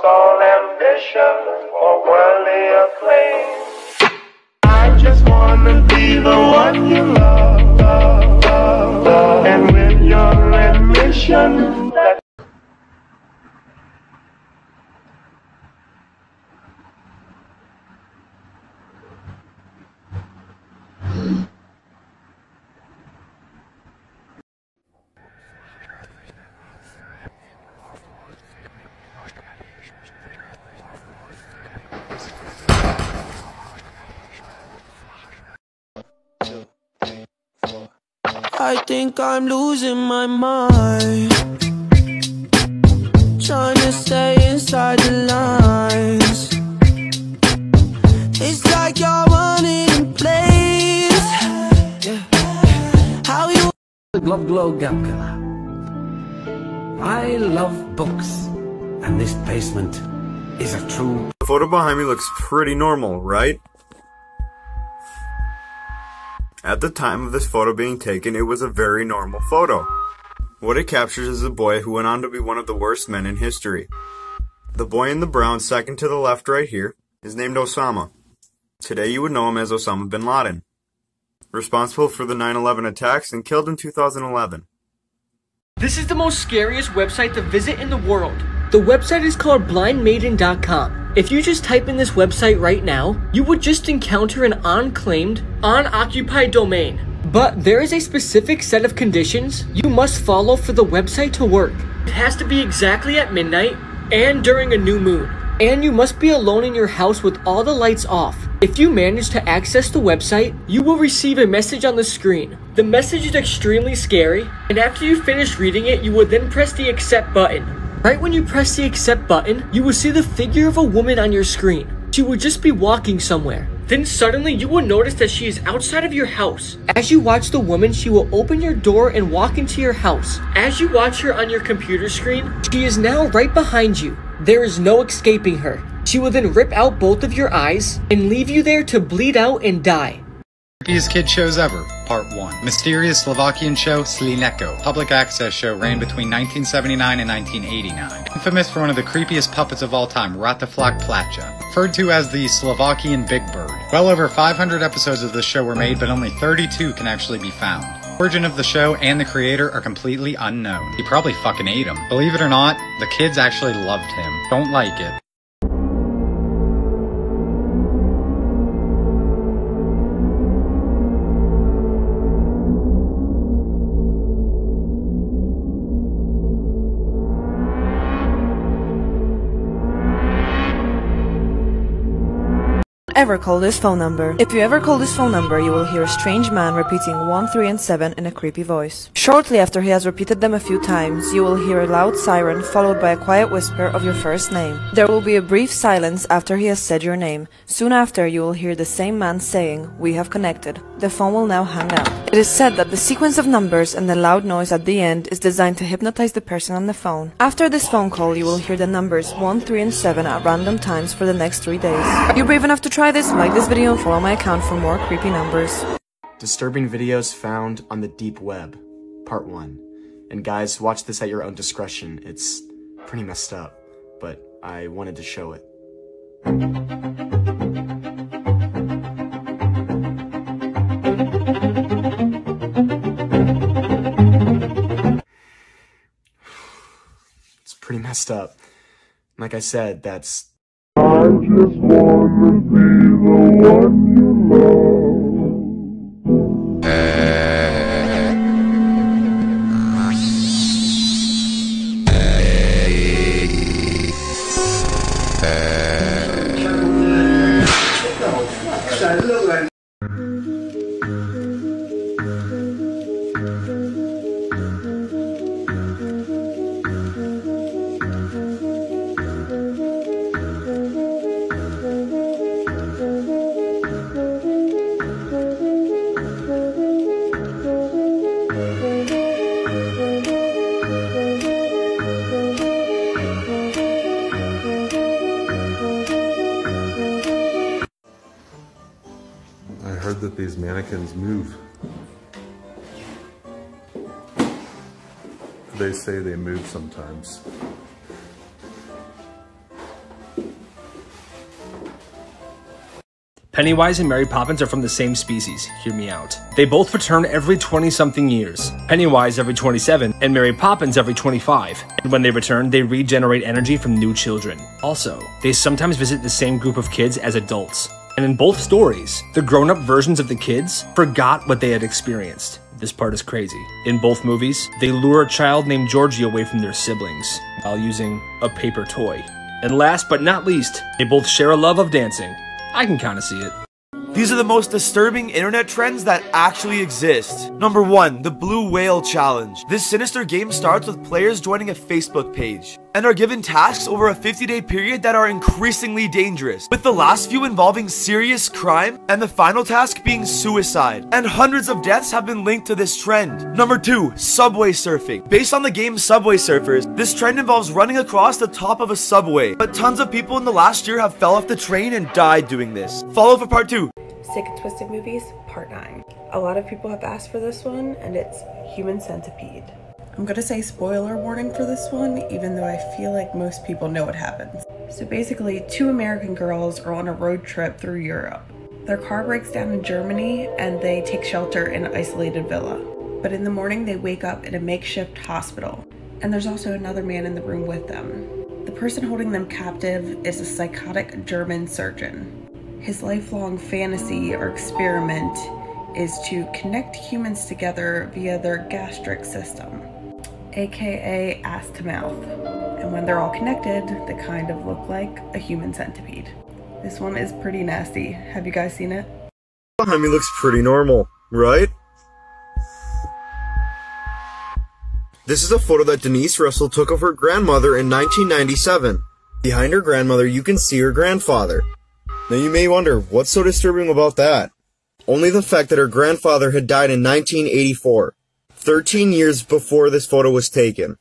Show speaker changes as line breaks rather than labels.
all ambition or worldly acclaim. I just wanna be the one you love, and with your admission that
I think I'm losing my mind, trying to stay inside the lines. It's like you're running in place. How you
Glow Gamkala. I love books, and this basement is a true...
The photo behind me looks pretty normal, right? At the time of this photo being taken, it was a very normal photo. What it captures is a boy who went on to be one of the worst men in history. The boy in the brown, second to the left right here, is named Osama. Today you would know him as Osama bin Laden, responsible for the 9/11 attacks and killed in 2011.
This is the most scariest website to visit in the world. The website is called blindmaiden.com. If you just type in this website right now, you would just encounter an unclaimed, unoccupied domain. But there is a specific set of conditions you must follow for the website to work. It has to be exactly at midnight and during a new moon. And you must be alone in your house with all the lights off. If you manage to access the website, you will receive a message on the screen. The message is extremely scary, and after you finish reading it, you will then press the accept button. Right when you press the accept button, you will see the figure of a woman on your screen. She will just be walking somewhere. Then suddenly you will notice that she is outside of your house. As you watch the woman, she will open your door and walk into your house. As you watch her on your computer screen, she is now right behind you. There is no escaping her. She will then rip out both of your eyes and leave you there to bleed out and die.
Creepiest kid shows ever, Part 1. Mysterious Slovakian show, Slineko. Public access show ran between 1979 and 1989. Infamous for one of the creepiest puppets of all time, Rataflak Placha. Referred to as the Slovakian Big Bird. Well over 500 episodes of this show were made, but only 32 can actually be found. The origin of the show and the creator are completely unknown. He probably fucking ate him. Believe it or not, the kids actually loved him. Don't like it.
Ever call this phone number. If you ever call this phone number, you will hear a strange man repeating 1, 3, and 7 in a creepy voice. Shortly after he has repeated them a few times, you will hear a loud siren followed by a quiet whisper of your first name. There will be a brief silence after he has said your name. Soon after, you will hear the same man saying, "We have connected." The phone will now hang up. It is said that the sequence of numbers and the loud noise at the end is designed to hypnotize the person on the phone. After this phone call, you will hear the numbers 1, 3, and 7 at random times for the next 3 days. Are you brave enough to try this? Like this video and follow my account for more creepy numbers.
Disturbing videos found on the deep web, Part 1. And guys, watch this at your own discretion. It's pretty messed up, but I wanted to show it. It's pretty messed up. Like I said, that's...
I just wanna be the one you love.
I heard that these mannequins move. They say they move sometimes.
Pennywise and Mary Poppins are from the same species, hear me out. They both return every 20-something years. Pennywise every 27, and Mary Poppins every 25. And when they return, they regenerate energy from new children. Also, they sometimes visit the same group of kids as adults. And in both stories, the grown-up versions of the kids forgot what they had experienced. This part is crazy. In both movies, they lure a child named Georgie away from their siblings while using a paper toy. And last but not least, they both share a love of dancing. I can kinda see it.
These are the most disturbing internet trends that actually exist. Number 1, the Blue Whale Challenge. This sinister game starts with players joining a Facebook page and are given tasks over a 50-day period that are increasingly dangerous, with the last few involving serious crime and the final task being suicide. And hundreds of deaths have been linked to this trend. Number 2, Subway Surfing. Based on the game Subway Surfers, this trend involves running across the top of a subway, but tons of people in the last year have fell off the train and died doing this. Follow for part 2.
Sick and Twisted Movies, Part 9. A lot of people have asked for this one, and it's Human Centipede. I'm gonna say spoiler warning for this one, even though I feel like most people know what happens. So basically, 2 American girls are on a road trip through Europe. Their car breaks down in Germany, and they take shelter in an isolated villa. But in the morning, they wake up in a makeshift hospital, and there's also another man in the room with them. The person holding them captive is a psychotic German surgeon. His lifelong fantasy or experiment is to connect humans together via their gastric system, aka ass to mouth. And when they're all connected, they kind of look like a human centipede. This one is pretty nasty. Have you guys seen it?
I mean, looks pretty normal, right? This is a photo that Denise Russell took of her grandmother in 1997. Behind her grandmother, you can see her grandfather. Now you may wonder, what's so disturbing about that? Only the fact that her grandfather had died in 1984, 13 years before this photo was taken.